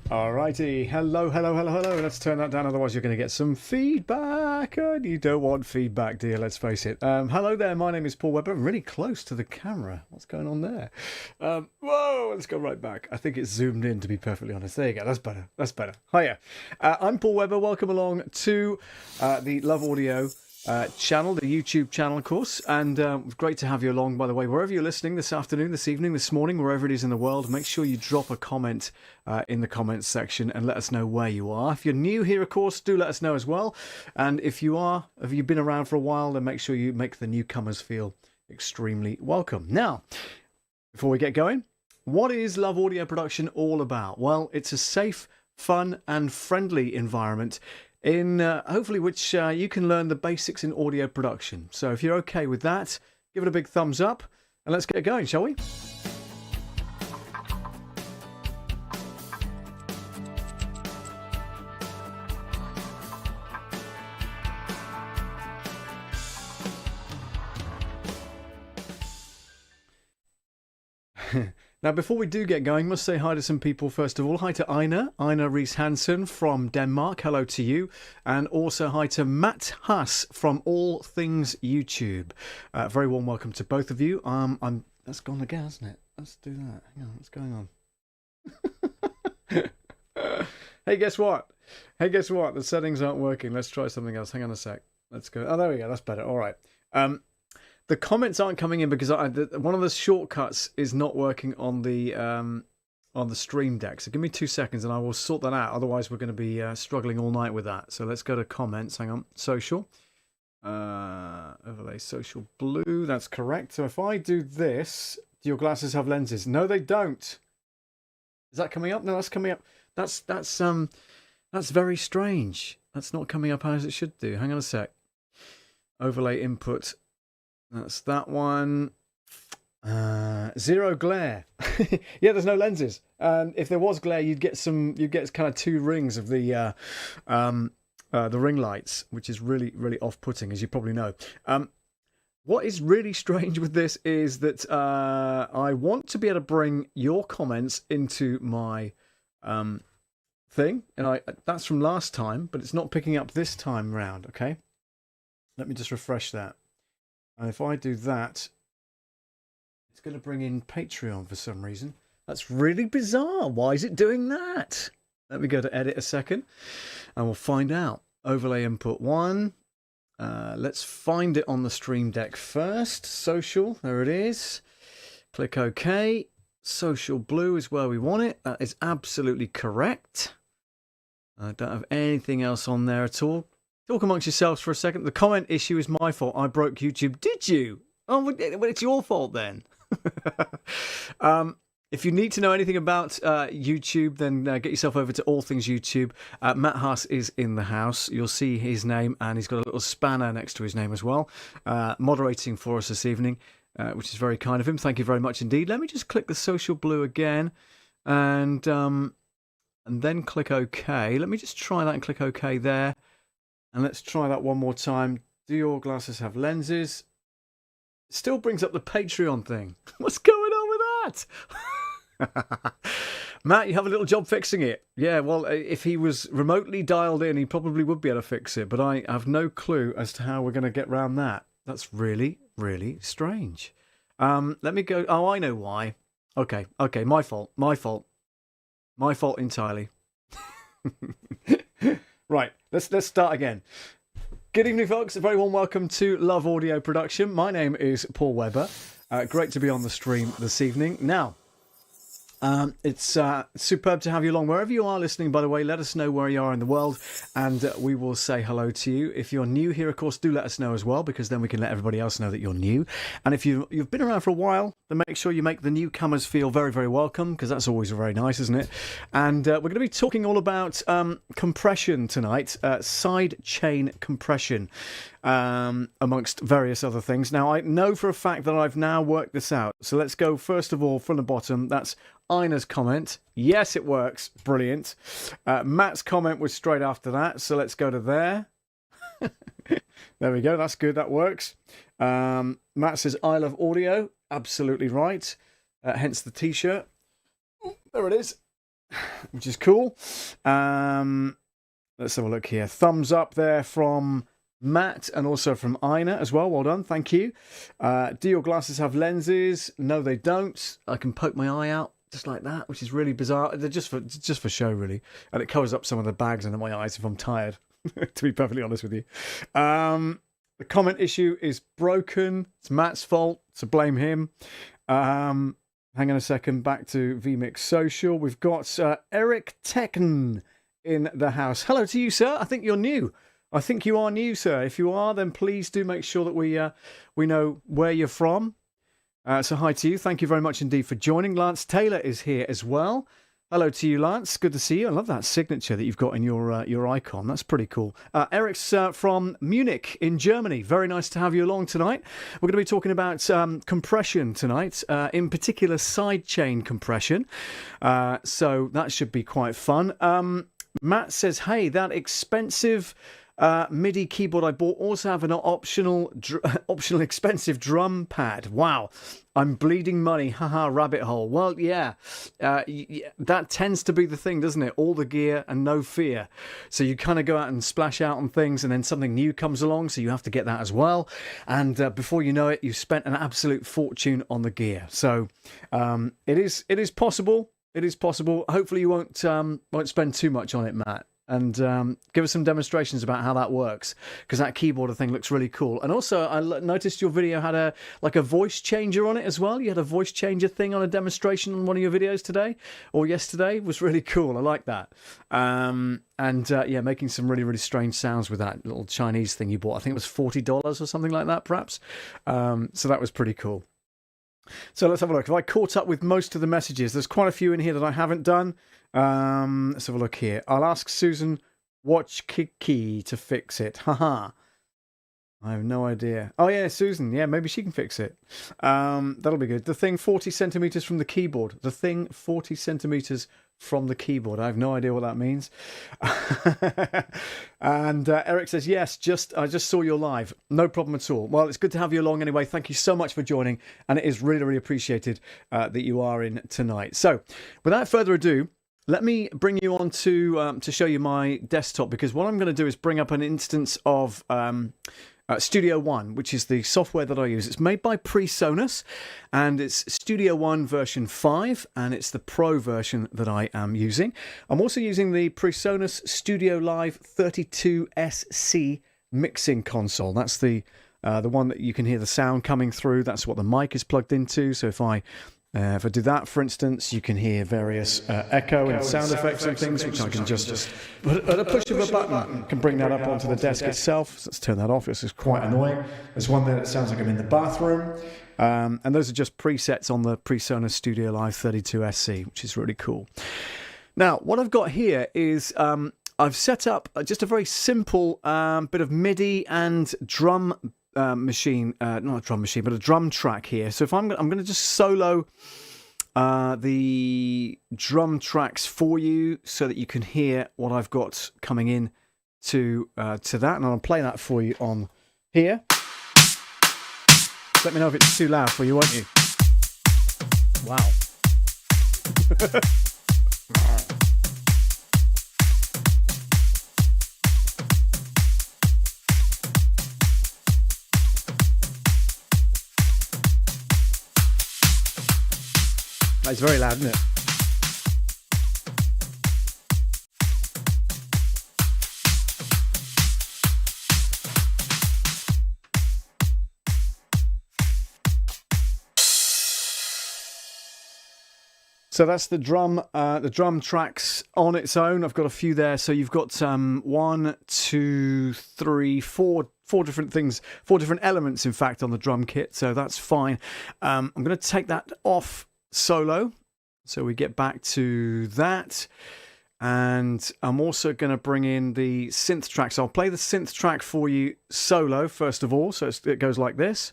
Alrighty, hello. Let's turn that down, otherwise you're going to get some feedback, and you don't want feedback, do you? Let's face it. Hello there, my name is Paul Webber. I'm really close to the camera. What's going on there? Whoa, let's go right back. I think it's zoomed in, to be perfectly honest. There you go, that's better. Hiya. I'm Paul Webber. Welcome along to the Love Audio channel, the YouTube channel, of course, and great to have you along, by the way. Wherever you're listening this afternoon, this evening, this morning, wherever it is in the world, make sure you drop a comment in the comments section and let us know where you are. If you're new here, of course, do let us know as well. And if you are, have you been around for a while, then make sure you make the newcomers feel extremely welcome. Now, before we get going, what is Love Audio Production all about? Well, it's a safe, fun and friendly environment in hopefully which you can learn the basics in audio production. So if you're okay with that, give it a big thumbs up and let's get going, shall we? Now, before we do get going, must say hi to some people first of all. Hi to Ina Rees Hansen from Denmark. Hello to you. And also hi to Matt Huss from All Things YouTube. Very warm welcome to both of you. That's gone again, hasn't it? Let's do that. Hang on, what's going on? Hey, guess what? The settings aren't working. Let's try something else. Hang on a sec. Let's go. Oh, there we go. That's better. All right. The comments aren't coming in because one of the shortcuts is not working on the Stream Deck. So give me 2 seconds and I will sort that out. Otherwise, we're going to be struggling all night with that. So let's go to comments. Hang on. Social. Overlay social blue. That's correct. So if I do this, do your glasses have lenses? No, they don't. Is that coming up? No, that's coming up. That's very strange. That's not coming up as it should do. Hang on a sec. Overlay input. That's that one. Zero glare. Yeah, there's no lenses. And if there was glare, you'd get kind of 2 rings of the ring lights, which is really, really off-putting, as you probably know. What is really strange with this is that I want to be able to bring your comments into my thing, and that's from last time, but it's not picking up this time round. Okay, let me just refresh that. And if I do that, it's going to bring in Patreon for some reason. That's really bizarre. Why is it doing that? Let me go to edit a second and we'll find out. Overlay input 1. Let's find it on the Stream Deck first. Social, there it is. Click OK. Social blue is where we want it. That is absolutely correct. I don't have anything else on there at all. Talk amongst yourselves for a second. The comment issue is my fault. I broke YouTube. Did you? Oh, well, it's your fault then. If you need to know anything about YouTube, then get yourself over to All Things YouTube. Matt Huss is in the house. You'll see his name, and he's got a little spanner next to his name as well, moderating for us this evening, which is very kind of him. Thank you very much indeed. Let me just click the social blue again, and then click OK. Let me just try that and click OK there. And let's try that one more time. Do your glasses have lenses? It still brings up the Patreon thing. What's going on with that? Matt, you have a little job fixing it. Yeah, well, if he was remotely dialed in, he probably would be able to fix it. But I have no clue as to how we're going to get around that. That's really, really strange. Let me go. Oh, I know why. Okay, my fault entirely. Right, let's start again. Good evening, folks. A very warm welcome to Love Audio Production. My name is Paul Webber. Great to be on the stream this evening. Now, it's superb to have you along. Wherever you are listening, by the way, let us know where you are in the world, and we will say hello to you. If you're new here, of course, do let us know as well, because then we can let everybody else know that you're new. And if you've been around for a while, then make sure you make the newcomers feel very, very welcome, because that's always very nice, isn't it? And we're going to be talking all about compression tonight, sidechain compression, amongst various other things. Now, I know for a fact that I've now worked this out. So let's go first of all from the bottom. That's Ina's comment. Yes, it works. Brilliant. Matt's comment was straight after that. So let's go to there. There we go. That's good. That works. Matt says, I love audio. Absolutely right. Hence the t-shirt. There it is. which is cool. Let's have a look here. Thumbs up there from Matt and also from Ina as well. Well done. Thank you. Do your glasses have lenses? No, they don't. I can poke my eye out just like that, which is really bizarre. They're just for show, really. And it covers up some of the bags under my eyes if I'm tired, to be perfectly honest with you. The comment issue is broken. It's Matt's fault, so blame him. Hang on a second. Back to VMix Social. We've got Eric Tekken in the house. Hello to you, sir. I think you're new. I think you are new, sir. If you are, then please do make sure that we know where you're from. So hi to you. Thank you very much indeed for joining. Lance Taylor is here as well. Hello to you, Lance. Good to see you. I love that signature that you've got in your icon. That's pretty cool. Eric's from Munich in Germany. Very nice to have you along tonight. We're going to be talking about compression tonight, in particular sidechain compression. So that should be quite fun. Matt says, hey, that expensive MIDI keyboard I bought also have an optional expensive drum pad. Wow, I'm bleeding money. Haha, rabbit hole. Well, yeah, that tends to be the thing, doesn't it? All the gear and no fear. So you kind of go out and splash out on things, and then something new comes along, so you have to get that as well. And before you know it, you've spent an absolute fortune on the gear. So it is possible. It is possible. Hopefully you won't spend too much on it, Matt. And give us some demonstrations about how that works, because that keyboard thing looks really cool. And also, I noticed your video had a voice changer on it as well. You had a voice changer thing on a demonstration on one of your videos today or yesterday. It was really cool. I like that. Yeah, making some really, really strange sounds with that little Chinese thing you bought. I think it was $40 or something like that, perhaps. So that was pretty cool. So let's have a look. Have I caught up with most of the messages? There's quite a few in here that I haven't done. Let's have a look here. I'll ask Susan watch Kiki to fix it. Haha. I have no idea. Oh yeah, Susan. Yeah, maybe she can fix it. That'll be good. The thing 40 centimeters from the keyboard. The thing 40 centimeters from the keyboard. I have no idea what that means. And Eric says, yes, I just saw you live. No problem at all. Well, it's good to have you along anyway. Thank you so much for joining. And it is really, really appreciated that you are in tonight. So without further ado, let me bring you on to show you my desktop, because what I'm going to do is bring up an instance of Studio One, which is the software that I use. It's made by Presonus, and it's Studio One version 5, and it's the Pro version that I am using. I'm also using the Presonus Studiolive 32SC mixing console. That's the one that you can hear the sound coming through. That's what the mic is plugged into. So if I do that, for instance, you can hear various echo and sound effects and things, which I can just at a push of a button, can bring that up onto the desk itself. So let's turn that off. This is quite annoying. There's one there that sounds like I'm in the bathroom. And those are just presets on the Presonus Studiolive 32SC, which is really cool. Now, what I've got here is I've set up just a very simple bit of MIDI and drum machine, not a drum machine, but a drum track here. So if I'm going to just solo the drum tracks for you, so that you can hear what I've got coming in to that, and I'll play that for you on here. Let me know if it's too loud for you, won't you? Wow. It's very loud, isn't it? So that's the drum tracks on its own. I've got a few there. So you've got 1, 2, 3, 4 different things, 4 different elements, in fact, on the drum kit. So that's fine. I'm going to take that off solo, so we get back to that, and I'm also going to bring in the synth track. So I'll play the synth track for you solo first of all. So it goes like this.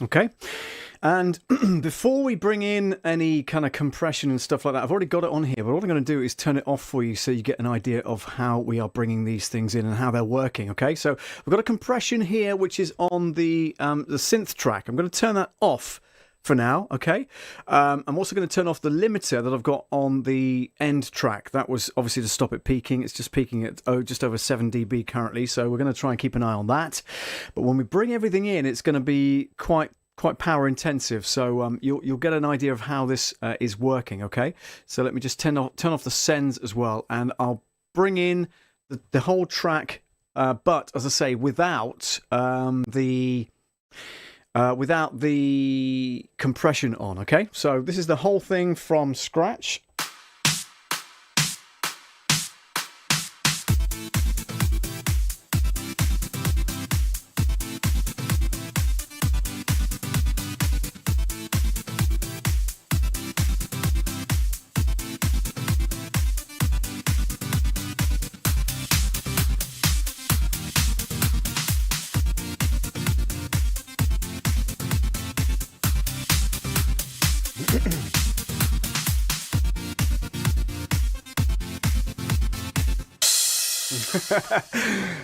Okay. And before we bring in any kind of compression and stuff like that, I've already got it on here, but what I'm going to do is turn it off for you so you get an idea of how we are bringing these things in and how they're working, okay? So we've got a compression here, which is on the synth track. I'm going to turn that off for now, okay? I'm also going to turn off the limiter that I've got on the end track. That was obviously to stop it peaking. It's just peaking at just over 7 dB currently, so we're going to try and keep an eye on that. But when we bring everything in, it's going to be quite power intensive, so you'll get an idea of how this is working, okay? So let me just turn off the sends as well, and I'll bring in the whole track, but as I say, without the compression on, okay? So this is the whole thing from scratch.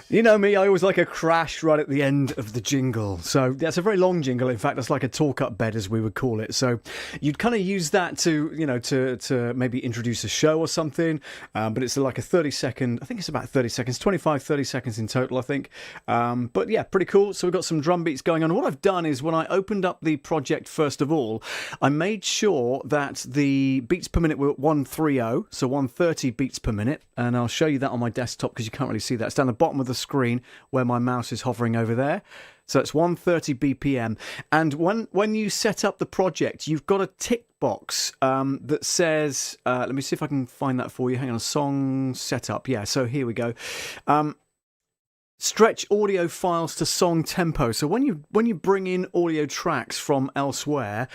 You know me, I always like a crash right at the end of the jingle. So that's a very long jingle. In fact, that's like a talk-up bed, as we would call it. So you'd kind of use that to, you know, to maybe introduce a show or something. But it's like a 30-second, I think it's about 30 seconds, 25, 30 seconds in total, I think. But yeah, pretty cool. So we've got some drum beats going on. What I've done is when I opened up the project, first of all, I made sure that the beats per minute were at 130, so 130 beats per minute. And I'll show you that on my desktop because you can't really see that. It's down the bottom of the screen where my mouse is hovering over there. So it's 130 BPM. And when you set up the project, you've got a tick box that says, let me see if I can find that for you. Hang on, song setup. Yeah, so here we go. Stretch audio files to song tempo. So when you bring in audio tracks from elsewhere,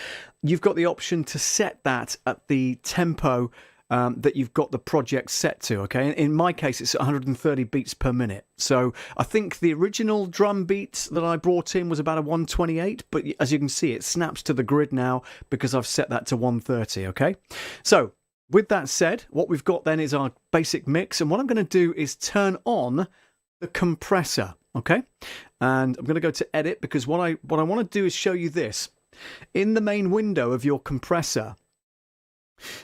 you've got the option to set that at the tempo that you've got the project set to, okay? In my case, it's 130 beats per minute. So I think the original drum beat that I brought in was about a 128, but as you can see, it snaps to the grid now because I've set that to 130, okay? So with that said, what we've got then is our basic mix, and what I'm going to do is turn on the compressor, okay? And I'm going to go to edit because what I want to do is show you this. In the main window of your compressor,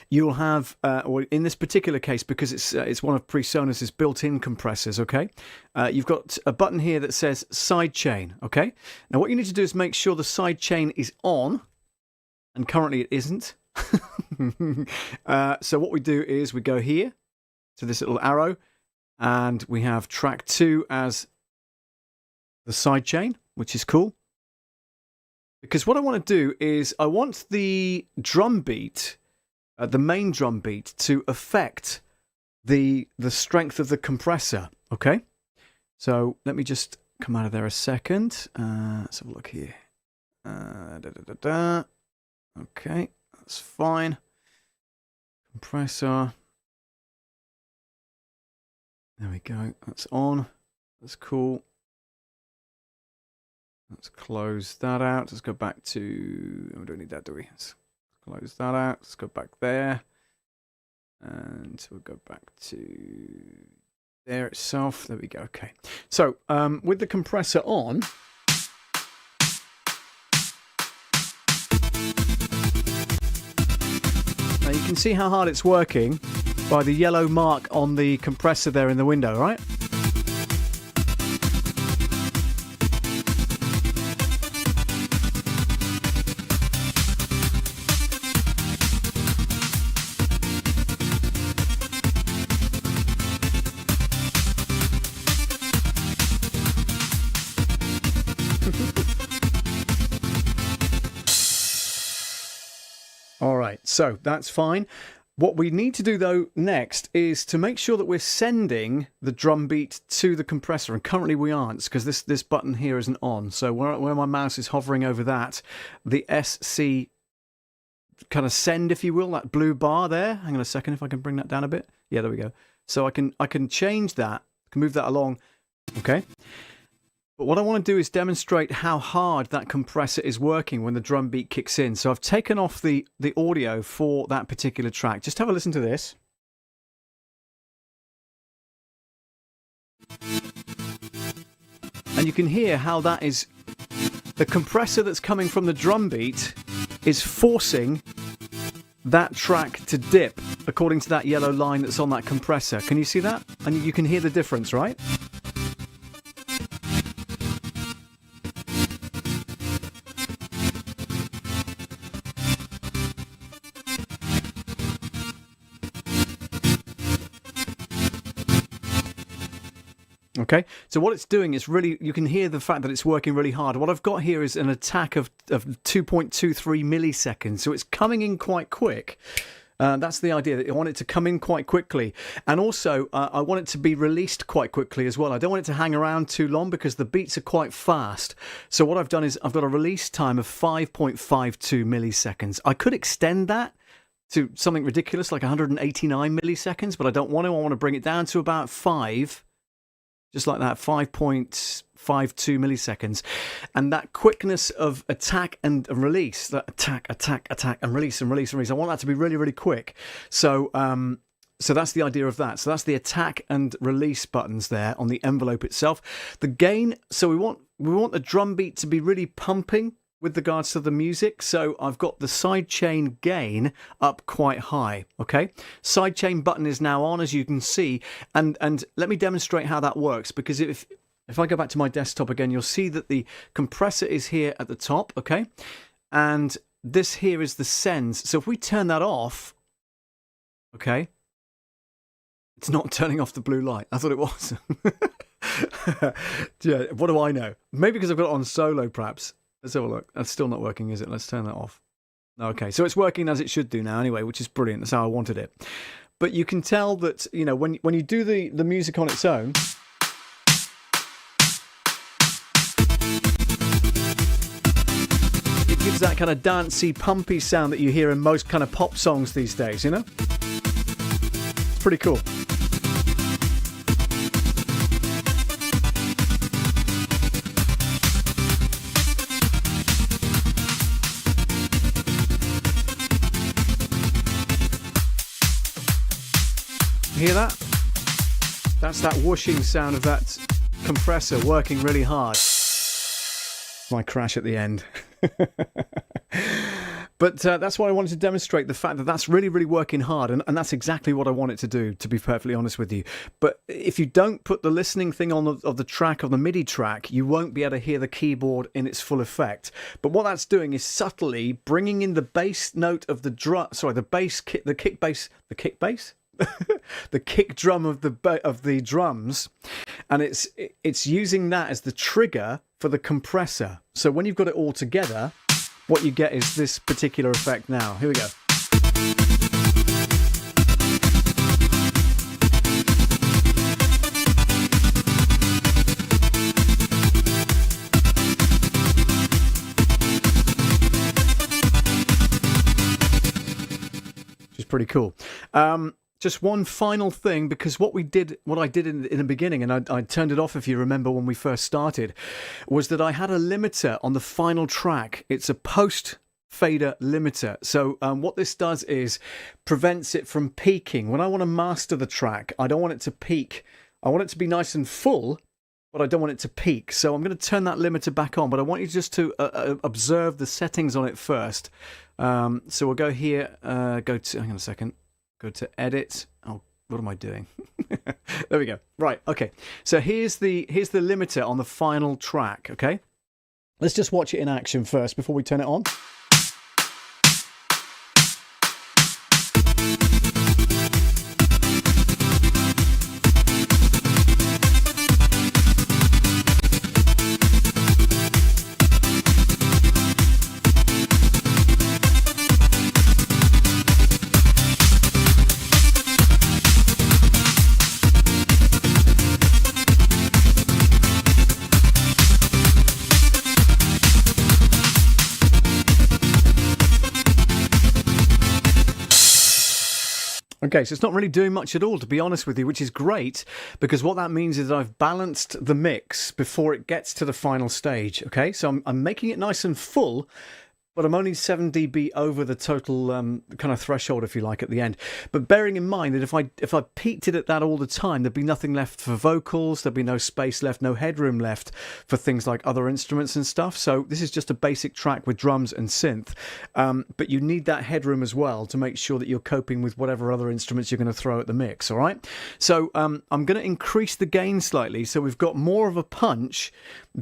you'll have, or in this particular case, because it's one of Presonus's built-in compressors, okay? You've got a button here that says sidechain, okay? Now what you need to do is make sure the sidechain is on, and currently it isn't. So what we do is we go here to this little arrow, and we have track 2 as the sidechain, which is cool. Because what I want to do is I want the drum beat, the main drum beat, to affect the strength of the compressor, okay? So let me just come out of there a second. Let's have a look here. Okay, that's fine. Compressor. There we go. That's on. That's cool. Let's close that out. Let's go back to... We don't need that, do we? Let's close that out. Let's go back there. And we'll go back to there itself. There we go. Okay. So with the compressor on... Now you can see how hard it's working by the yellow mark on the compressor there in the window, right? All right, so that's fine. What we need to do, though, next is to make sure that we're sending the drum beat to the compressor, and currently we aren't because this button here isn't on. So where my mouse is hovering over that, the SC kind of send, if you will, that blue bar there. Hang on a second, if I can bring that down a bit. Yeah, there we go. So I can change that, I can move that along. Okay. But what I want to do is demonstrate how hard that compressor is working when the drum beat kicks in. So I've taken off the audio for that particular track. Just have a listen to this. And you can hear how that is, the compressor that's coming from the drum beat is forcing that track to dip according to that yellow line that's on that compressor. Can you see that? And you can hear the difference, right? Okay, so what it's doing is really, you can hear the fact that it's working really hard. What I've got here is an attack of 2.23 milliseconds, so it's coming in quite quick. That's the idea, that I want it to come in quite quickly. And also, I want it to be released quite quickly as well. I don't want it to hang around too long because the beats are quite fast. So what I've done is I've got a release time of 5.52 milliseconds. I could extend that to something ridiculous like 189 milliseconds, but I don't want to. I want to bring it down to about 5. Just like that, 5.52 milliseconds. And that quickness of attack and release, that attack, and release, and release, and release, I want that to be really, really quick. So so that's the idea of that. So that's the attack and release buttons there on the envelope itself. The gain, so we want the drum beat to be really pumping with regards to the music. So I've got the sidechain gain up quite high, okay? Sidechain button is now on, as you can see, and let me demonstrate how that works, because if I go back to my desktop again, you'll see that the compressor is here at the top, okay? And this here is the sends. So if we turn that off, okay? It's not turning off the blue light. I thought it was. Yeah, what do I know? Maybe because I've got it on solo, perhaps. Let's have a look. That's still not working, is it? Let's turn that off. Okay, so it's working as it should do now anyway, which is brilliant. That's how I wanted it. But you can tell that, you know, when you do the music on its own, it gives that kind of dancey, pumpy sound that you hear in most kind of pop songs these days, you know? It's pretty cool. Hear that? That's that whooshing sound of that compressor working really hard. My crash at the end. But that's why I wanted to demonstrate the fact that that's really, really working hard, and that's exactly what I want it to do, to be perfectly honest with you. But if you don't put the listening thing on of the track, of the MIDI track, you won't be able to hear the keyboard in its full effect. But what that's doing is subtly bringing in the bass note of the drum, sorry, the kick bass, the kick drum of the drums, and it's using that as the trigger for the compressor. So when you've got it all together, what you get is this particular effect now. Here we go. Which is pretty cool. Just one final thing, because what I did in the beginning, and I turned it off if you remember when we first started, was that I had a limiter on the final track. It's a post fader limiter. So what this does is prevents it from peaking. When I want to master the track, I don't want it to peak. I want it to be nice and full, but I don't want it to peak. So I'm going to turn that limiter back on, but I want you just to observe the settings on it first. So we'll go here, hang on a second. Go to edit. Oh, what am I doing? There we go. Right. Okay. So here's the limiter on the final track. Okay. Let's just watch it in action first before we turn it on. Okay, so it's not really doing much at all, to be honest with you, which is great, because what that means is I've balanced the mix before it gets to the final stage. Okay, so I'm making it nice and full, but I'm only 7 dB over the total kind of threshold, if you like, at the end. But bearing in mind that if I peaked it at that all the time, there'd be nothing left for vocals, there'd be no space left, no headroom left for things like other instruments and stuff. So this is just a basic track with drums and synth. But you need that headroom as well to make sure that you're coping with whatever other instruments you're going to throw at the mix, all right? So I'm going to increase the gain slightly so we've got more of a punch,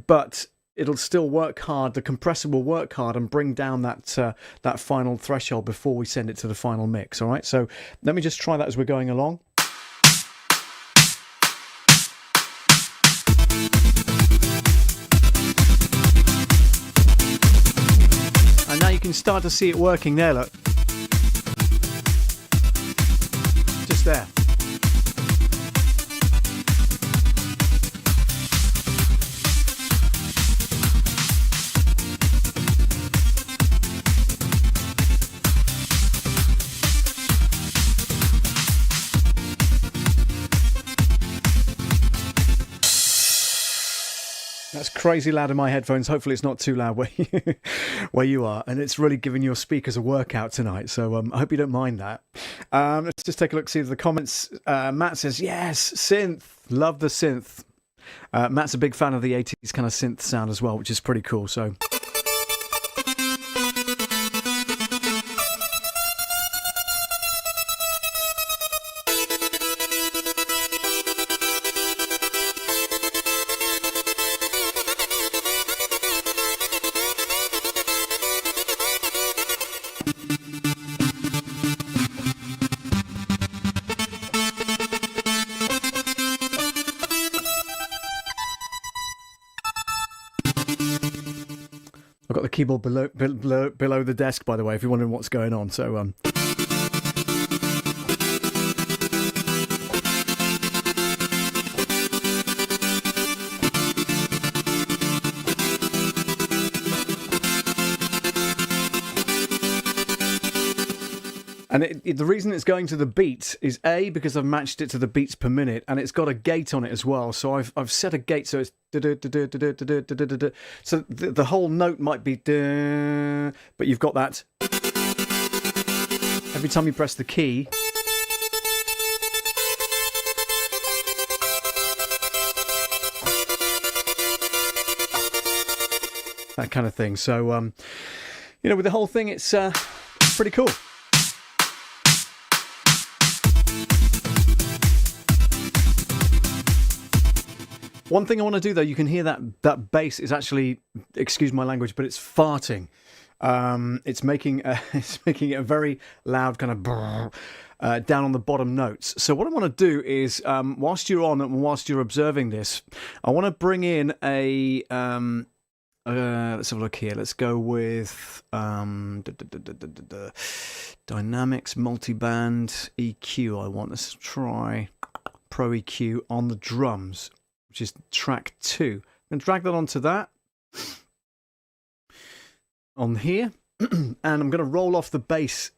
but it'll still work hard. The compressor will work hard and bring down that final threshold before we send it to the final mix. All right, so let me just try that as we're going along. And now you can start to see it working there, look. Just there. That's crazy loud in my headphones. Hopefully it's not too loud where you are. And it's really giving your speakers a workout tonight. So I hope you don't mind that. Let's just take a look, see the comments. Matt says, yes, synth. Love the synth. Matt's a big fan of the 80s kind of synth sound as well, which is pretty cool. So... I've got the keyboard below the desk, by the way, if you're wondering what's going on. So, and the reason it's going to the beat is A, because I've matched it to the beats per minute, and it's got a gate on it as well. So I've set a gate so it's so the whole note might be but you've got that every time you press the key. That kind of thing. So with the whole thing, it's pretty cool. One thing I want to do, though, you can hear that bass is actually, excuse my language, but it's farting. It's making it a very loud kind of down on the bottom notes. So what I want to do is, whilst you're on and whilst you're observing this, I want to bring in a let's have a look here. Let's go with Dynamics Multiband EQ. I want us to try Pro EQ on the drums, which is track 2. I'm going to drag that onto that, on here, and I'm going to roll off the bass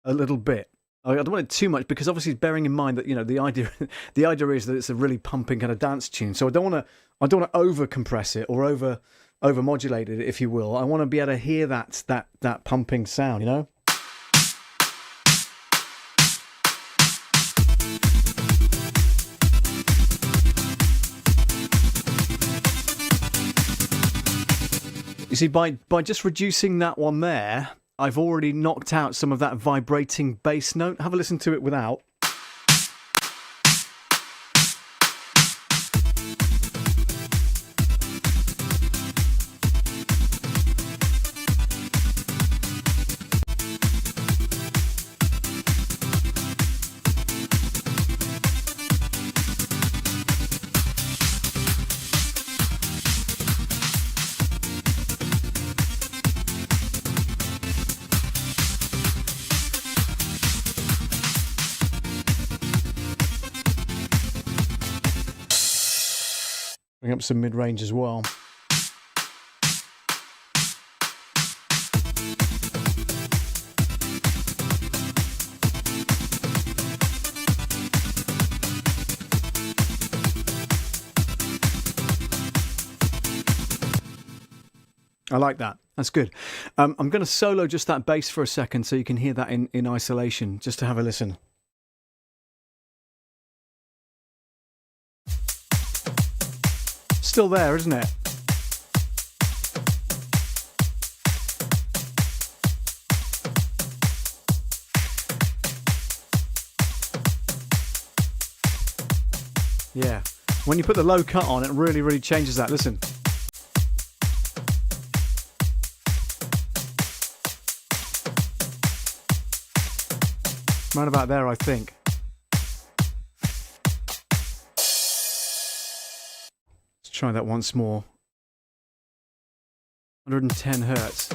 a little bit. I don't want it too much because obviously bearing in mind that the idea is that it's a really pumping kind of dance tune. So I don't want to over compress it or over modulate it, if you will. I want to be able to hear that pumping sound, You see, by just reducing that one there, I've already knocked out some of that vibrating bass note. Have a listen to it without. Bring up some mid-range as well. I like that. That's good. I'm going to solo just that bass for a second so you can hear that in isolation, just to have a listen. Still there, isn't it? Yeah. When you put the low cut on, it really, really changes that. Listen. Right about there, I think. Let's try that once more. 110 hertz.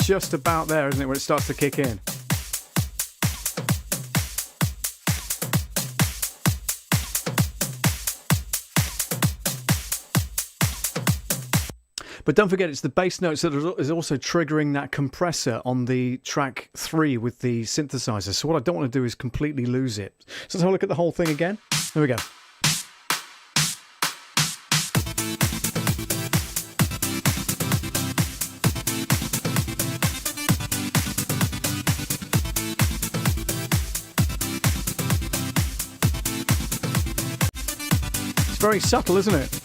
Just about there, isn't it, when it starts to kick in? But don't forget, it's the bass notes that is also triggering that compressor on the track 3 with the synthesizer. So what I don't want to do is completely lose it. So let's have a look at the whole thing again. There we go. It's very subtle, isn't it?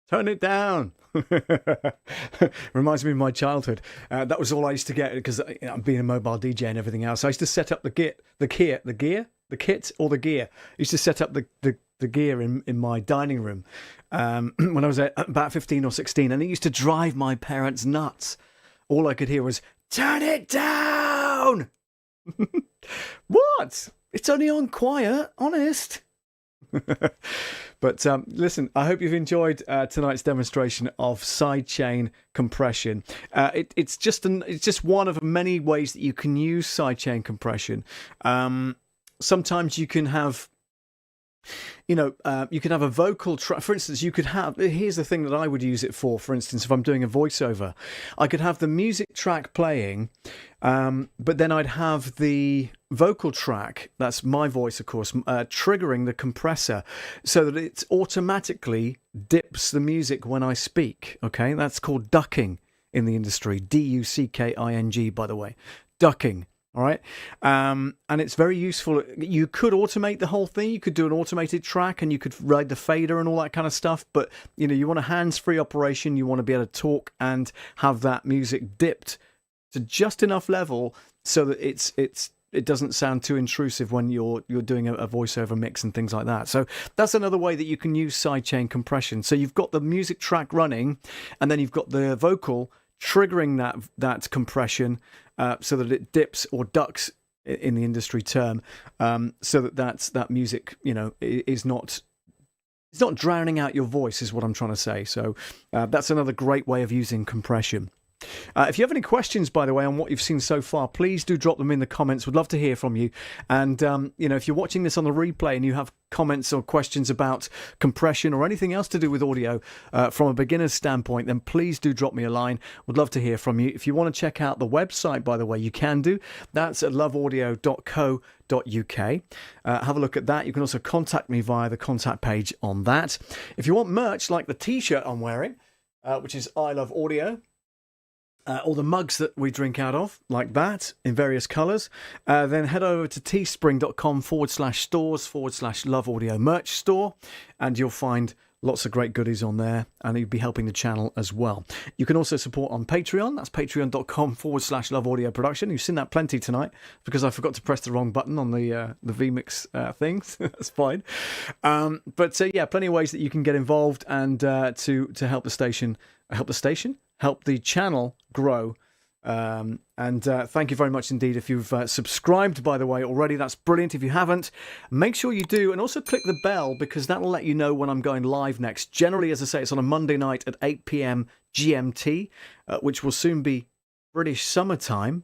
Turn it down. Reminds me of my childhood. That was all I used to get because being a mobile DJ and everything else. I used to set up the kit or the gear. I used to set up the gear in my dining room when I was about 15 or 16, and it used to drive my parents nuts. All I could hear was, "Turn it down." What? It's only on quiet, honest. But listen, I hope you've enjoyed tonight's demonstration of sidechain compression. It's just one of many ways that you can use sidechain compression. Sometimes you can have, you can have a vocal track. For instance, you could have, here's the thing that I would use it for. For instance, if I'm doing a voiceover, I could have the music track playing, but then I'd have the vocal track, that's my voice, of course, triggering the compressor so that it automatically dips the music when I speak. Okay, that's called ducking in the industry. D-U-C-K-I-N-G, by the way. Ducking. All right. And it's very useful. You could automate the whole thing. You could do an automated track and you could ride the fader and all that kind of stuff. But, you want a hands-free operation. You want to be able to talk and have that music dipped to just enough level so that it doesn't sound too intrusive when you're doing a voiceover mix and things like that. So that's another way that you can use sidechain compression. So you've got the music track running and then you've got the vocal triggering that compression so that it dips or ducks in the industry term, so that music is not, it's not drowning out your voice is what I'm trying to say. So that's another great way of using compression. If you have any questions, by the way, on what you've seen so far, please do drop them in the comments. We'd love to hear from you. And, if you're watching this on the replay and you have comments or questions about compression or anything else to do with audio from a beginner's standpoint, then please do drop me a line. Would love to hear from you. If you want to check out the website, by the way, you can do. That's at loveaudio.co.uk. Have a look at that. You can also contact me via the contact page on that. If you want merch like the t-shirt I'm wearing, which is I Love Audio, or the mugs that we drink out of, like that, in various colours, then head over to teespring.com/stores/Love Audio merch store, and you'll find lots of great goodies on there, and you'll be helping the channel as well. You can also support on Patreon. That's patreon.com/Love Audio production. You've seen that plenty tonight because I forgot to press the wrong button on the vMix things. That's fine. But plenty of ways that you can get involved and to help the station, help the channel grow. And thank you very much indeed if you've subscribed, by the way, already. That's brilliant. If you haven't, make sure you do. And also click the bell because that will let you know when I'm going live next. Generally, as I say, it's on a Monday night at 8 p.m. GMT, which will soon be British summertime.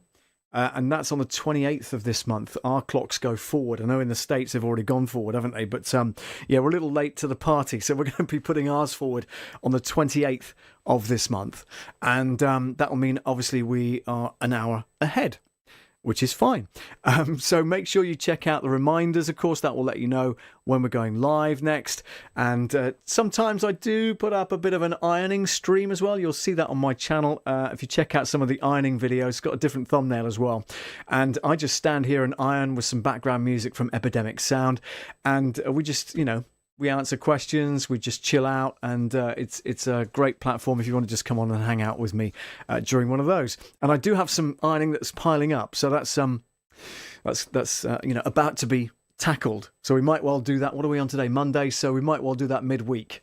and that's on the 28th of this month. Our clocks go forward. I know in the States they've already gone forward, haven't they? But yeah, we're a little late to the party, so we're going to be putting ours forward on the 28th of this month. And that will mean, obviously, we are an hour ahead, which is fine. So make sure you check out the reminders. Of course, that will let you know when we're going live next. And sometimes I do put up a bit of an ironing stream as well. You'll see that on my channel. If you check out some of the ironing videos, it's got a different thumbnail as well. And I just stand here and iron with some background music from Epidemic Sound. And we just, we answer questions, we just chill out, and it's a great platform if you want to just come on and hang out with me during one of those. And I do have some ironing that's piling up, so that's about to be tackled. So we might well do that. What are we on today? Monday. So we might well do that midweek.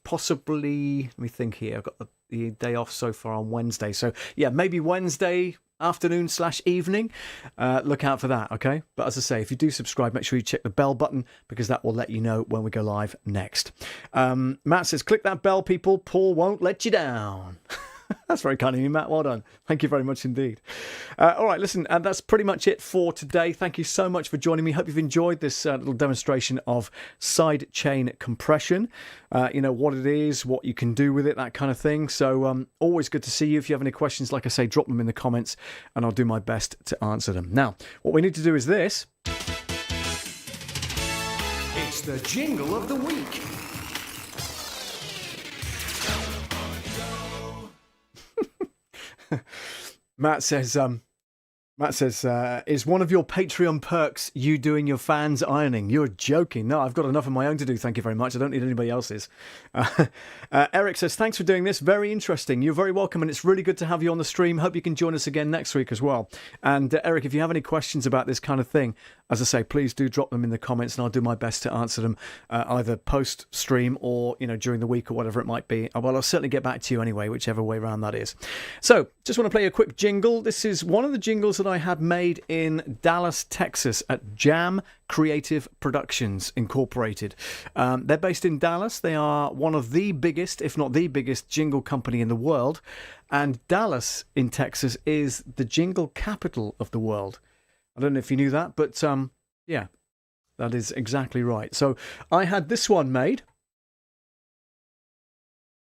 Possibly. Let me think here. I've got the day off so far on Wednesday. So yeah, maybe Wednesday afternoon/evening. Look out for that, okay? But as I say, if you do subscribe, make sure you check the bell button, because that will let you know when we go live next. Matt says, click that bell, people. Paul won't let you down. That's very kind of you, Matt. Well done. Thank you very much indeed. All right, listen, that's pretty much it for today. Thank you so much for joining me. Hope you've enjoyed this little demonstration of sidechain compression. What it is, what you can do with it, that kind of thing. So always good to see you. If you have any questions, like I say, drop them in the comments and I'll do my best to answer them. Now, what we need to do is this. It's the jingle of the week. Matt says, is one of your Patreon perks you doing your fans ironing? You're joking. No, I've got enough of my own to do. Thank you very much. I don't need anybody else's. Eric says, thanks for doing this. Very interesting. You're very welcome. And it's really good to have you on the stream. Hope you can join us again next week as well. And Eric, if you have any questions about this kind of thing, as I say, please do drop them in the comments and I'll do my best to answer them either post stream or, during the week or whatever it might be. Well, I'll certainly get back to you anyway, whichever way around that is. So just want to play a quick jingle. This is one of the jingles that I had made in Dallas, Texas at Jam Creative Productions Incorporated. They're based in Dallas. They are one of the biggest, if not the biggest, jingle company in the world. And Dallas in Texas is the jingle capital of the world. I don't know if you knew that, but yeah, that is exactly right. So I had this one made.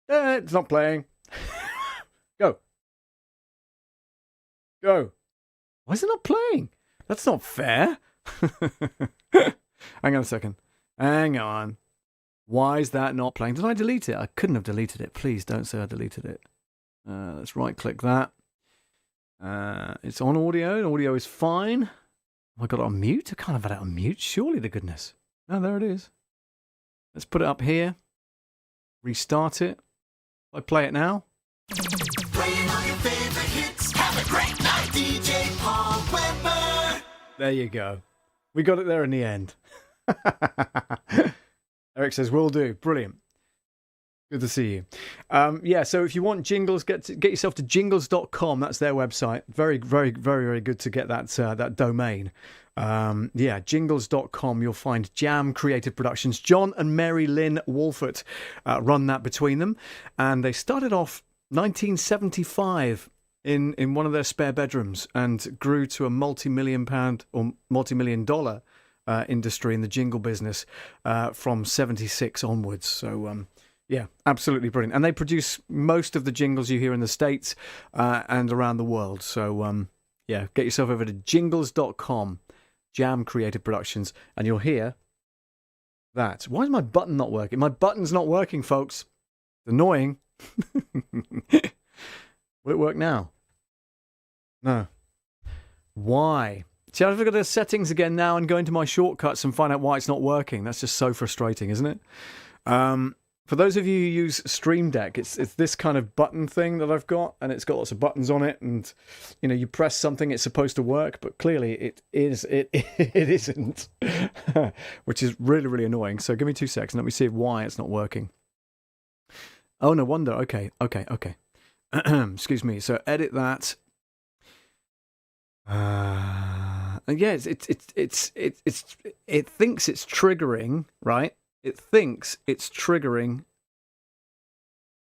It's not playing. Go. Go. Why is it not playing? That's not fair. Hang on a second. Hang on. Why is that not playing? Did I delete it? I couldn't have deleted it. Please don't say I deleted it. Let's right-click that. It's on audio, and audio is fine. Have I got it on mute? I can't have had it on mute, surely, the goodness. No, there it is. Let's put it up here. Restart it. I play it now. Playing all your favorite hits. Have a great night, DJ Paul Weber. There you go. We got it there in the end. Eric says, will do. Brilliant. Good to see you. Yeah, so if you want jingles, get yourself to jingles.com. That's their website. Very, very, very, very good to get that domain. Yeah, jingles.com. You'll find Jam Creative Productions. John and Mary Lynn Wolfert run that between them. And they started off 1975 in one of their spare bedrooms and grew to a multi-million pound or multi-million dollar industry in the jingle business from 76 onwards. So, yeah, absolutely brilliant. And they produce most of the jingles you hear in the States and around the world. So, yeah, get yourself over to jingles.com, Jam Creative Productions, and you'll hear that. Why is my button not working? My button's not working, folks. It's annoying. Will it work now? No. Why? See, I've got to go to settings again now and go into my shortcuts and find out why it's not working. That's just so frustrating, isn't it? For those of you who use Stream Deck, it's this kind of button thing that I've got, and it's got lots of buttons on it, and you press something, it's supposed to work, but clearly it isn't, which is really, really annoying. So give me 2 seconds, let me see why it's not working. Oh, no wonder. Okay. Excuse me. So edit that. And yeah, it thinks it's triggering, right? It thinks it's triggering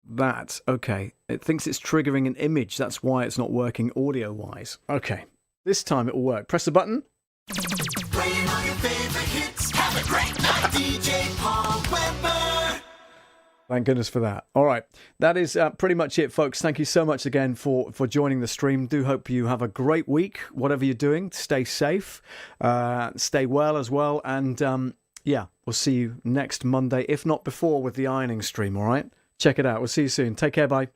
that. Okay. It thinks it's triggering an image. That's why it's not working audio-wise. Okay. This time it will work. Press the button. Playing all your favorite hits. Have a great night, DJ Paul Weber. Thank goodness for that. All right. That is pretty much it, folks. Thank you so much again for joining the stream. Do hope you have a great week, whatever you're doing. Stay safe. Stay well as well. And yeah, we'll see you next Monday, if not before, with the ironing stream, all right? Check it out. We'll see you soon. Take care. Bye.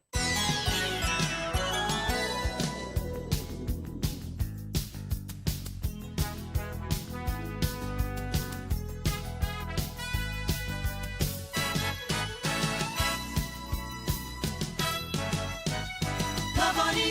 Love on you.